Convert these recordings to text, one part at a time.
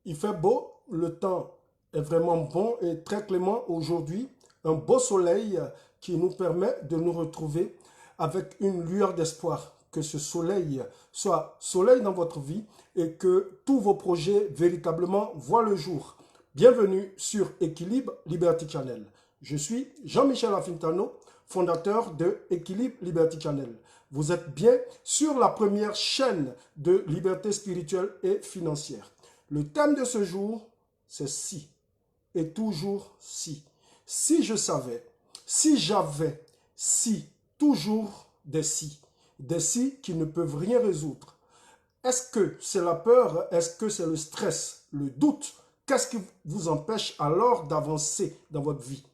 Il fait beau, le temps est vraiment bon et très clément aujourd'hui. Un beau soleil qui nous permet de nous retrouver avec une lueur d'espoir. Que ce soleil soit soleil dans votre vie et que tous vos projets véritablement voient le jour. Bienvenue sur Équilibre Liberty Channel. Je suis Jean-Michel Afintano, fondateur de Équilibre Liberty Channel. Vous êtes bien sur la première chaîne de liberté spirituelle et financière. Le thème de ce jour, c'est si et toujours si. Si je savais, si j'avais, si, toujours des si. Des si qui ne peuvent rien résoudre. Est-ce que c'est la peur? Est-ce que c'est le stress? Le doute? Qu'est-ce qui vous empêche alors d'avancer dans votre vie?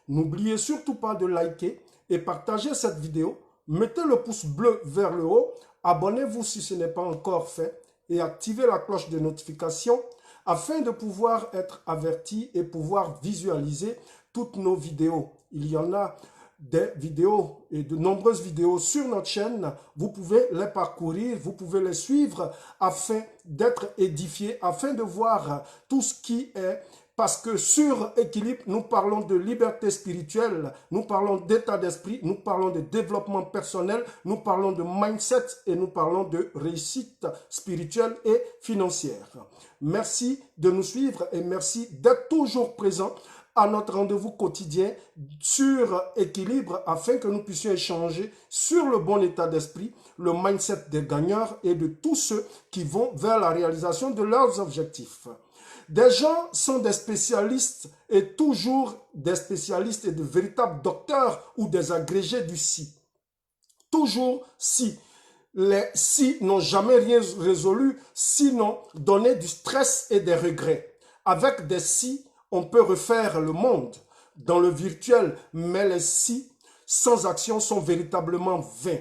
N'oubliez surtout pas de liker et partager cette vidéo. Mettez le pouce bleu vers le haut. Abonnez-vous si ce n'est pas encore fait et activez la cloche de notification afin de pouvoir être averti et pouvoir visualiser toutes nos vidéos. Il y en a des vidéos et de nombreuses vidéos sur notre chaîne. Vous pouvez les parcourir, vous pouvez les suivre afin d'être édifié, afin de voir tout ce qui est. Parce que sur Équilibre, nous parlons de liberté spirituelle, nous parlons d'état d'esprit, nous parlons de développement personnel, nous parlons de mindset et nous parlons de réussite spirituelle et financière. Merci de nous suivre et merci d'être toujours présent à notre rendez-vous quotidien sur Équilibre afin que nous puissions échanger sur le bon état d'esprit, le mindset des gagnants et de tous ceux qui vont vers la réalisation de leurs objectifs. Des gens sont des spécialistes et toujours des spécialistes et de véritables docteurs ou des agrégés du si. Toujours si. Les si n'ont jamais rien résolu, sinon donner du stress et des regrets. Avec des si, on peut refaire le monde dans le virtuel, mais les si sans action sont véritablement vains.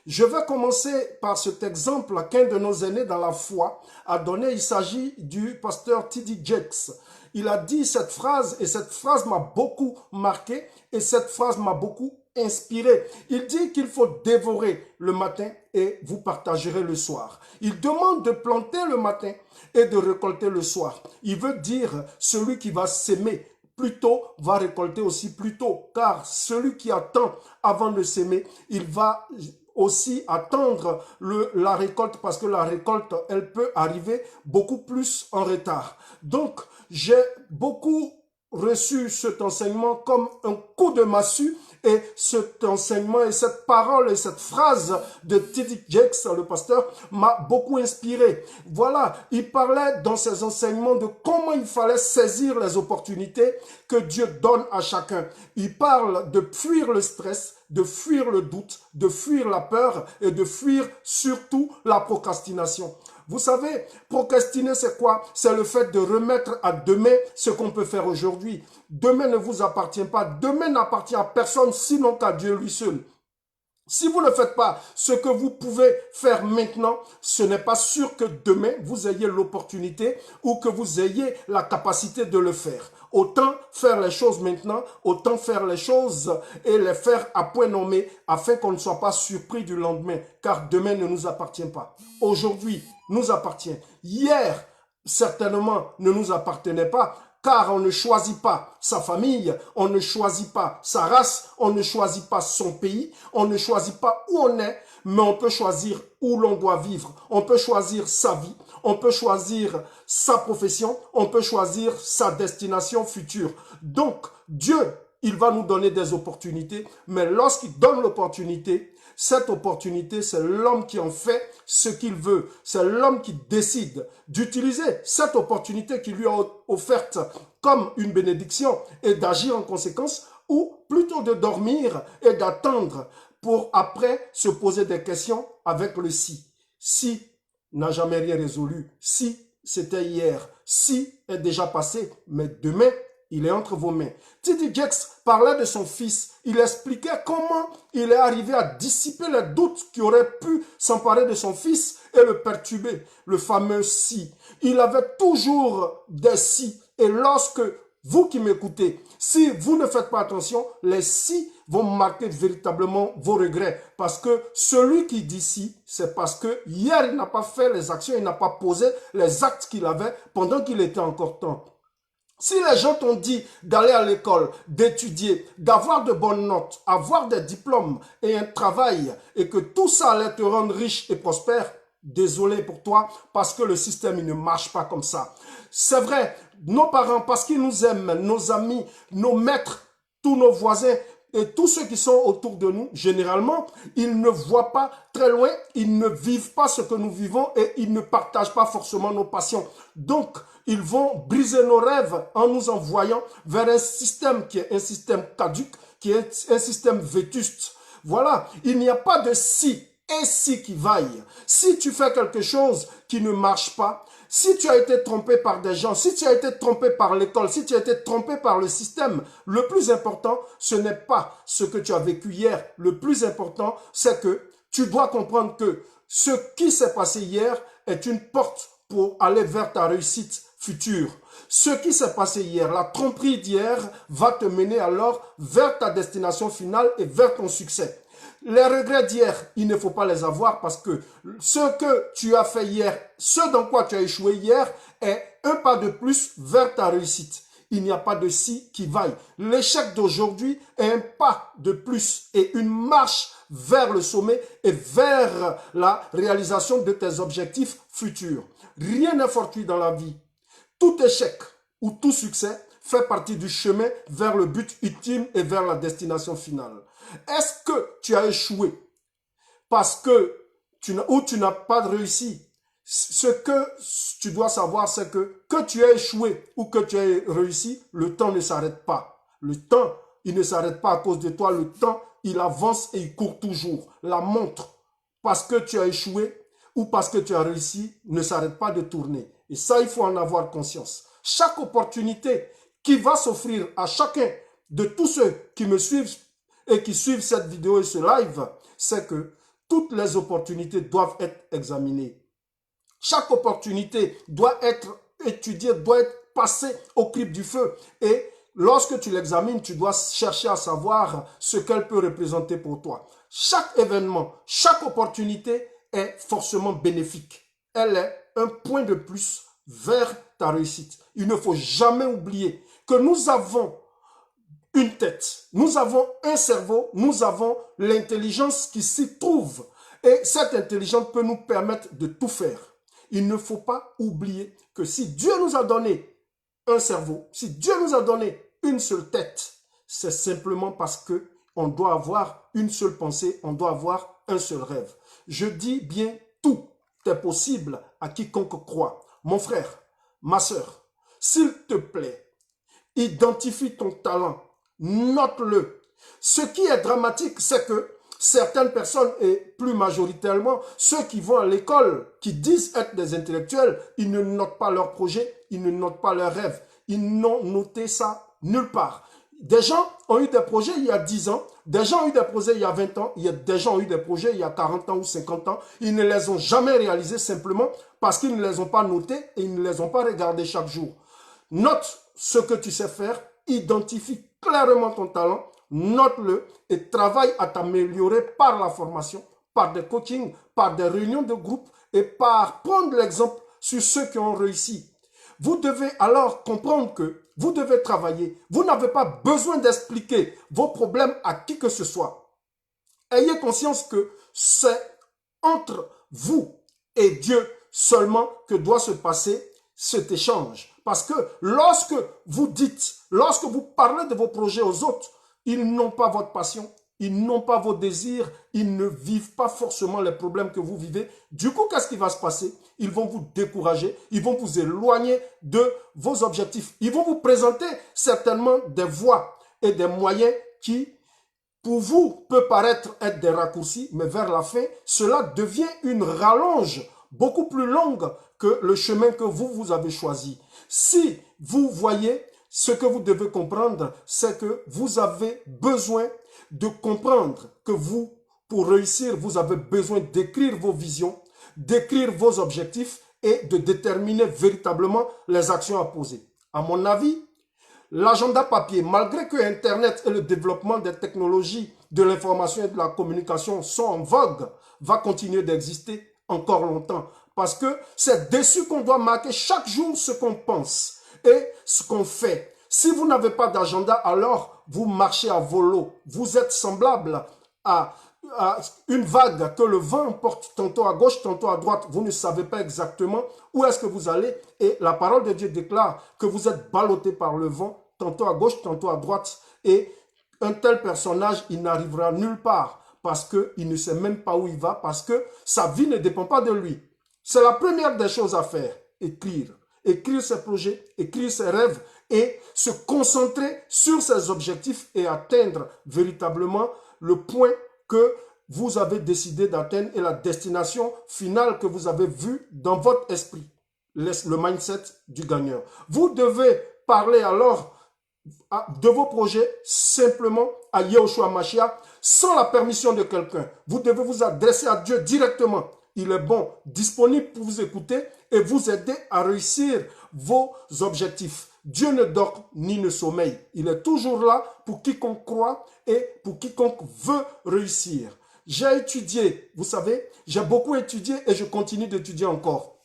Je vais commencer par cet exemple qu'un de nos aînés dans la foi a donné. Il s'agit du pasteur T.D. Jakes. Il a dit cette phrase et cette phrase m'a beaucoup marqué et cette phrase m'a beaucoup inspiré. Il dit qu'il faut dévorer le matin et vous partagerez le soir. Il demande de planter le matin et de récolter le soir. Il veut dire celui qui va s'aimer plus tôt va récolter aussi plus tôt, car celui qui attend avant de s'aimer, il va aussi attendre la récolte parce que la récolte, elle peut arriver beaucoup plus en retard. Donc, j'ai beaucoup reçu cet enseignement comme un coup de massue et cet enseignement et cette parole et cette phrase de T.D. Jakes, le pasteur, m'a beaucoup inspiré. Voilà, il parlait dans ses enseignements de comment il fallait saisir les opportunités que Dieu donne à chacun. Il parle de fuir le stress, de fuir le doute, de fuir la peur et de fuir surtout la procrastination. Vous savez, procrastiner, c'est quoi? C'est le fait de remettre à demain ce qu'on peut faire aujourd'hui. Demain ne vous appartient pas. Demain n'appartient à personne, sinon qu'à Dieu lui seul. Si vous ne faites pas ce que vous pouvez faire maintenant, ce n'est pas sûr que demain, vous ayez l'opportunité ou que vous ayez la capacité de le faire. Autant faire les choses maintenant, autant faire les choses et les faire à point nommé afin qu'on ne soit pas surpris du lendemain, car demain ne nous appartient pas. Aujourd'hui nous appartient. Hier, certainement, ne nous appartenait pas. Car on ne choisit pas sa famille, on ne choisit pas sa race, on ne choisit pas son pays, on ne choisit pas où on est, mais on peut choisir où l'on doit vivre. On peut choisir sa vie, on peut choisir sa profession, on peut choisir sa destination future. Donc, Dieu, il va nous donner des opportunités, mais lorsqu'il donne l'opportunité, cette opportunité, c'est l'homme qui en fait ce qu'il veut. C'est l'homme qui décide d'utiliser cette opportunité qui lui est offerte comme une bénédiction et d'agir en conséquence ou plutôt de dormir et d'attendre pour après se poser des questions avec le si. Si n'a jamais rien résolu. Si c'était hier. Si est déjà passé. Mais demain, il est entre vos mains. T.D. Jakes parlait de son fils. Il expliquait comment il est arrivé à dissiper les doutes qui auraient pu s'emparer de son fils et le perturber. Le fameux si. Il avait toujours des si. Et lorsque vous qui m'écoutez, si vous ne faites pas attention, les si vont marquer véritablement vos regrets. Parce que celui qui dit si, c'est parce que hier, il n'a pas fait les actions, il n'a pas posé les actes qu'il avait pendant qu'il était encore temps. Si les gens t'ont dit d'aller à l'école, d'étudier, d'avoir de bonnes notes, avoir des diplômes et un travail, et que tout ça allait te rendre riche et prospère, désolé pour toi, parce que le système il ne marche pas comme ça. C'est vrai, nos parents, parce qu'ils nous aiment, nos amis, nos maîtres, tous nos voisins, et tous ceux qui sont autour de nous, généralement, ils ne voient pas très loin, ils ne vivent pas ce que nous vivons et ils ne partagent pas forcément nos passions. Donc, ils vont briser nos rêves en nous envoyant vers un système qui est un système caduc, qui est un système vétuste. Voilà, il n'y a pas de si et si qui vaille. Si tu fais quelque chose qui ne marche pas, si tu as été trompé par des gens, si tu as été trompé par l'école, si tu as été trompé par le système, le plus important, ce n'est pas ce que tu as vécu hier. Le plus important, c'est que tu dois comprendre que ce qui s'est passé hier est une porte pour aller vers ta réussite future. Ce qui s'est passé hier, la tromperie d'hier, va te mener alors vers ta destination finale et vers ton succès. Les regrets d'hier, il ne faut pas les avoir parce que ce que tu as fait hier, ce dans quoi tu as échoué hier, est un pas de plus vers ta réussite. Il n'y a pas de si qui vaille. L'échec d'aujourd'hui est un pas de plus et une marche vers le sommet et vers la réalisation de tes objectifs futurs. Rien n'est fortuit dans la vie. Tout échec ou tout succès fait partie du chemin vers le but ultime et vers la destination finale. Est-ce que tu as échoué parce que tu n'as pas réussi? Ce que tu dois savoir, c'est que tu as échoué ou que tu as réussi, le temps ne s'arrête pas. Le temps, il ne s'arrête pas à cause de toi. Le temps, il avance et il court toujours. La montre, parce que tu as échoué ou parce que tu as réussi, ne s'arrête pas de tourner. Et ça, il faut en avoir conscience. Chaque opportunité qui va s'offrir à chacun de tous ceux qui me suivent et qui suivent cette vidéo et ce live, c'est que toutes les opportunités doivent être examinées. Chaque opportunité doit être étudiée, doit être passée au crible du feu. Et lorsque tu l'examines, tu dois chercher à savoir ce qu'elle peut représenter pour toi. Chaque événement, chaque opportunité est forcément bénéfique. Elle est un point de plus vers ta réussite. Il ne faut jamais oublier que nous avons une tête, nous avons un cerveau, nous avons l'intelligence qui s'y trouve. Et cette intelligence peut nous permettre de tout faire. Il ne faut pas oublier que si Dieu nous a donné un cerveau, si Dieu nous a donné une seule tête, c'est simplement parce que on doit avoir une seule pensée, on doit avoir un seul rêve. Je dis bien tout est possible à quiconque croit. Mon frère, ma sœur, s'il te plaît, identifie ton talent, note-le. Ce qui est dramatique, c'est que certaines personnes, et plus majoritairement ceux qui vont à l'école, qui disent être des intellectuels, ils ne notent pas leurs projets, ils ne notent pas leurs rêves. Ils n'ont noté ça nulle part. Des gens ont eu des projets il y a 10 ans, des gens ont eu des projets il y a 20 ans, des gens ont eu des projets il y a 40 ans ou 50 ans. Ils ne les ont jamais réalisés simplement parce qu'ils ne les ont pas notés et ils ne les ont pas regardés chaque jour. Note ce que tu sais faire, identifie clairement ton talent, note-le et travaille à t'améliorer par la formation, par des coachings, par des réunions de groupe et par prendre l'exemple sur ceux qui ont réussi. Vous devez alors comprendre que vous devez travailler. Vous n'avez pas besoin d'expliquer vos problèmes à qui que ce soit. Ayez conscience que c'est entre vous et Dieu seulement que doit se passer cet échange. Parce que lorsque vous dites, lorsque vous parlez de vos projets aux autres, ils n'ont pas votre passion, ils n'ont pas vos désirs, ils ne vivent pas forcément les problèmes que vous vivez. Du coup, qu'est-ce qui va se passer? Ils vont vous décourager, ils vont vous éloigner de vos objectifs. Ils vont vous présenter certainement des voies et des moyens qui, pour vous, peut paraître être des raccourcis, mais vers la fin, cela devient une rallonge beaucoup plus longue que le chemin que vous avez choisi. Si vous voyez, ce que vous devez comprendre, c'est que vous avez besoin de comprendre que vous, pour réussir, vous avez besoin d'écrire vos visions, d'écrire vos objectifs et de déterminer véritablement les actions à poser. À mon avis, L'agenda papier, malgré que Internet et le développement des technologies de l'information et de la communication sont en vogue, va continuer d'exister encore longtemps. Parce que c'est dessus qu'on doit marquer chaque jour ce qu'on pense et ce qu'on fait. Si vous n'avez pas d'agenda, alors vous marchez à volo. Vous êtes semblable à une vague que le vent porte tantôt à gauche, tantôt à droite. Vous ne savez pas exactement où est-ce que vous allez. Et la parole de Dieu déclare que vous êtes ballotté par le vent, tantôt à gauche, tantôt à droite. Et un tel personnage, il n'arrivera nulle part parce qu'il ne sait même pas où il va, parce que sa vie ne dépend pas de lui. C'est la première des choses à faire, écrire. Écrire ses projets, écrire ses rêves et se concentrer sur ses objectifs et atteindre véritablement le point que vous avez décidé d'atteindre et la destination finale que vous avez vue dans votre esprit, le mindset du gagnant. Vous devez parler alors de vos projets simplement à Yahushua Mashiach sans la permission de quelqu'un. Vous devez vous adresser à Dieu directement. Il est bon, disponible pour vous écouter et vous aider à réussir vos objectifs. Dieu ne dort ni ne sommeille. Il est toujours là pour quiconque croit et pour quiconque veut réussir. J'ai étudié, vous savez, j'ai beaucoup étudié et je continue d'étudier encore.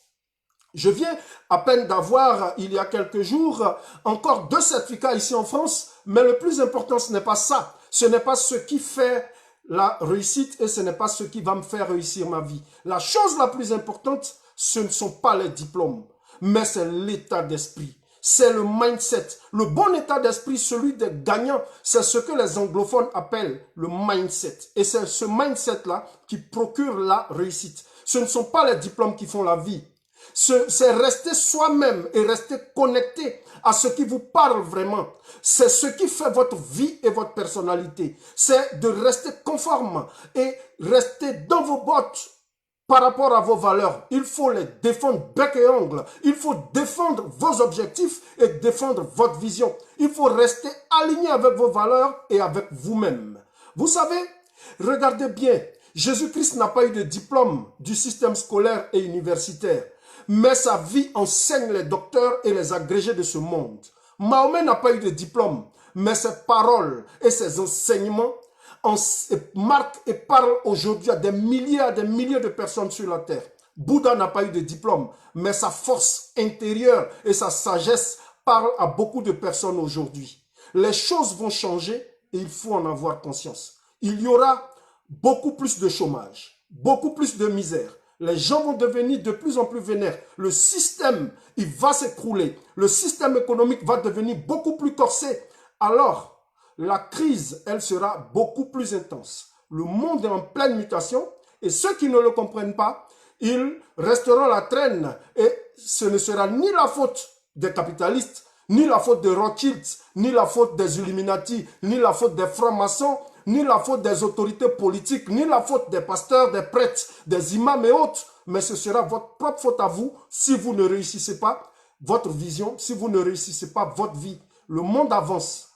Je viens à peine d'avoir, il y a quelques jours, encore 2 certificats ici en France, mais le plus important, ce n'est pas ça. Ce n'est pas ce qui fait la réussite et ce n'est pas ce qui va me faire réussir ma vie. La chose la plus importante, ce ne sont pas les diplômes, mais c'est l'état d'esprit. C'est le mindset. Le bon état d'esprit, celui des gagnants, c'est ce que les anglophones appellent le mindset. Et c'est ce mindset-là qui procure la réussite. Ce ne sont pas les diplômes qui font la vie. C'est rester soi-même et rester connecté à ce qui vous parle vraiment. C'est ce qui fait votre vie et votre personnalité. C'est de rester conforme et rester dans vos bottes par rapport à vos valeurs. Il faut les défendre bec et ongle. Il faut défendre vos objectifs et défendre votre vision. Il faut rester aligné avec vos valeurs et avec vous-même. Vous savez, regardez bien, Jésus-Christ n'a pas eu de diplôme du système scolaire et universitaire. Mais sa vie enseigne les docteurs et les agrégés de ce monde. Mahomet n'a pas eu de diplôme, mais ses paroles et ses enseignements marquent et parlent aujourd'hui à des milliers de personnes sur la terre. Bouddha n'a pas eu de diplôme, mais sa force intérieure et sa sagesse parlent à beaucoup de personnes aujourd'hui. Les choses vont changer et il faut en avoir conscience. Il y aura beaucoup plus de chômage, beaucoup plus de misère. Les gens vont devenir de plus en plus vénères. Le système, il va s'écrouler. Le système économique va devenir beaucoup plus corsé. Alors, la crise, elle sera beaucoup plus intense. Le monde est en pleine mutation et ceux qui ne le comprennent pas, ils resteront à la traîne et ce ne sera ni la faute des capitalistes, ni la faute des Rothschild, ni la faute des Illuminati, ni la faute des francs-maçons, ni la faute des autorités politiques, ni la faute des pasteurs, des prêtres, des imams et autres. Mais ce sera votre propre faute à vous si vous ne réussissez pas votre vision, si vous ne réussissez pas votre vie. Le monde avance.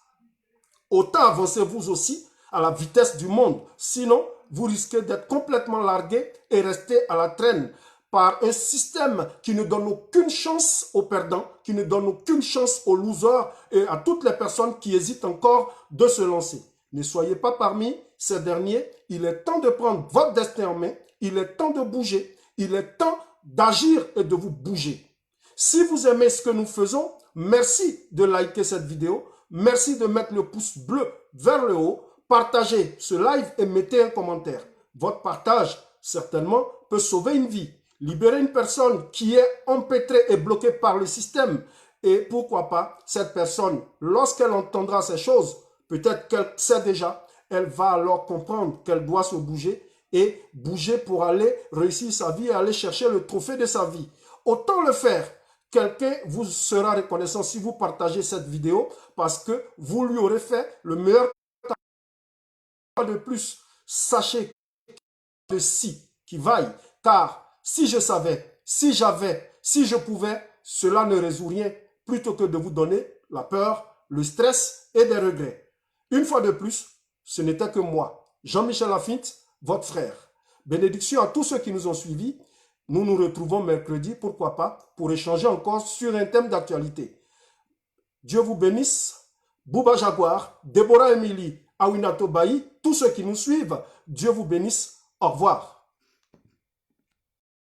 Autant avancez-vous aussi à la vitesse du monde. Sinon, vous risquez d'être complètement largué et rester à la traîne par un système qui ne donne aucune chance aux perdants, qui ne donne aucune chance aux losers et à toutes les personnes qui hésitent encore de se lancer. Ne soyez pas parmi ces derniers. Il est temps de prendre votre destin en main. Il est temps de bouger. Il est temps d'agir et de vous bouger. Si vous aimez ce que nous faisons, merci de liker cette vidéo. Merci de mettre le pouce bleu vers le haut. Partagez ce live et mettez un commentaire. Votre partage, certainement, peut sauver une vie. Libérer une personne qui est empêtrée et bloquée par le système. Et pourquoi pas, cette personne, lorsqu'elle entendra ces choses, peut-être qu'elle sait déjà, elle va alors comprendre qu'elle doit se bouger et bouger pour aller réussir sa vie et aller chercher le trophée de sa vie. Autant le faire. Quelqu'un vous sera reconnaissant si vous partagez cette vidéo parce que vous lui aurez fait le meilleur de plus. Sachez que si qui vaille, car si je savais, si j'avais, si je pouvais, cela ne résout rien plutôt que de vous donner la peur, le stress et des regrets. Une fois de plus, ce n'était que moi, Jean-Michel Laffitte, votre frère. Bénédiction à tous ceux qui nous ont suivis. Nous nous retrouvons mercredi, pourquoi pas, pour échanger encore sur un thème d'actualité. Dieu vous bénisse. Bouba Jaguar, Déborah Emily, Awinato Bayi, tous ceux qui nous suivent. Dieu vous bénisse. Au revoir.